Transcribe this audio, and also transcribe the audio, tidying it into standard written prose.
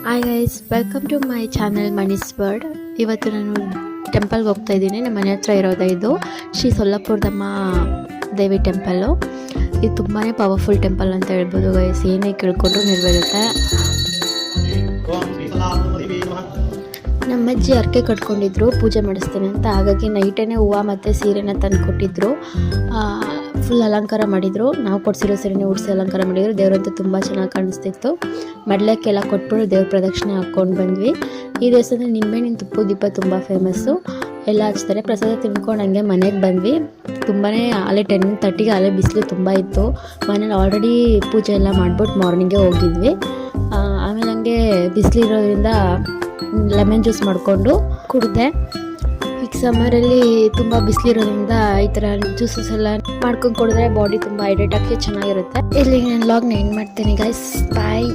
Hi guys, welcome to my channel ಮನೀಸ್ ವರ್ಡ್. ಇವತ್ತು ನಾನು ಟೆಂಪಲ್ಗೆ ಹೋಗ್ತಾ ಇದ್ದೀನಿ. ನಮ್ಮ ಮನೆ ಹತ್ರ ಇರೋದು ಇದು ಶ್ರೀ ಸೊಲ್ಲಾಪುರದಮ್ಮ ದೇವಿ ಟೆಂಪಲ್ಲು. ಇದು ತುಂಬಾ ಪವರ್ಫುಲ್ ಟೆಂಪಲ್ ಅಂತ ಹೇಳ್ಬೋದು ಗೈಸ್. ಏನೇ ಕೇಳ್ಕೊಂಡ್ರು ನೆರವೇರುತ್ತೆ. ನಮ್ಮ ಅಜ್ಜಿ ಹರಕೆ ಕಟ್ಕೊಂಡಿದ್ರು ಪೂಜೆ ಮಾಡಿಸ್ತೀನಿ ಅಂತ. ಹಾಗಾಗಿ ನೈಟೇ ಹೂವು ಮತ್ತು ಸೀರೆನ ತಂದು ಕೊಟ್ಟಿದ್ರು. ಫುಲ್ ಅಲಂಕಾರ ಮಾಡಿದರು. ನಾವು ಕೊಡಿಸಿರೋ ಸೀರೆನೇ ಉಡಿಸಿ ಅಲಂಕಾರ ಮಾಡಿದರು. ದೇವರಂತೂ ತುಂಬ ಚೆನ್ನಾಗಿ ಕಾಣಿಸ್ತಿತ್ತು. ಮಡ್ಲಕ್ಕೆಲ್ಲ ಕೊಟ್ಬಿಟ್ಟು ದೇವ್ರ ಪ್ರದಕ್ಷಿಣೆ ಹಾಕ್ಕೊಂಡು ಬಂದ್ವಿ. ಈ ದೇವಸ್ಥಾನದಲ್ಲಿ ನಿಂಬೆಹಣ್ಣಿನ ತುಪ್ಪದ ದೀಪ ತುಂಬ ಫೇಮಸ್ಸು. ಎಲ್ಲ ಹಚ್ತಾರೆ. ಪ್ರಸಾದ ತಿನ್ಕೊಂಡು ಹಂಗೆ ಮನೆಗೆ ಬಂದ್ವಿ. ತುಂಬಾ ಅಲ್ಲೇ 10:30ಗೆ ಅಲ್ಲೇ ಬಿಸಿಲು ತುಂಬ ಇತ್ತು. ಮನೇಲಿ ಆಲ್ರೆಡಿ ಪೂಜೆ ಎಲ್ಲ ಮಾಡ್ಬಿಟ್ಟು ಮಾರ್ನಿಂಗೇ ಹೋಗಿದ್ವಿ. ಆಮೇಲೆ ಹಂಗೆ ಬಿಸಿಲಿರೋದ್ರಿಂದ ಲೆಮನ್ ಜ್ಯೂಸ್ ಮಾಡಿಕೊಂಡು ಕುಡಿದೆ. ಈಗ ಸಮ್ಮರಲ್ಲಿ ತುಂಬ ಬಿಸಿಲಿರೋದ್ರಿಂದ ಈ ಥರ ಜ್ಯೂಸಸ್ ಎಲ್ಲ ಮಾಡ್ಕೊಂಡು ಕುಡಿದ್ರೆ ಬಾಡಿ ತುಂಬ ಹೈಡ್ರೇಟ್ ಆಗಿ ಚೆನ್ನಾಗಿರುತ್ತೆ. ಇಲ್ಲಿಗೆ ನಾನು ವ್ಲಾಗ್ನ ಎಂಡ್ ಮಾಡ್ತೀನಿ ಗೈಸ್. ಬಾಯ್.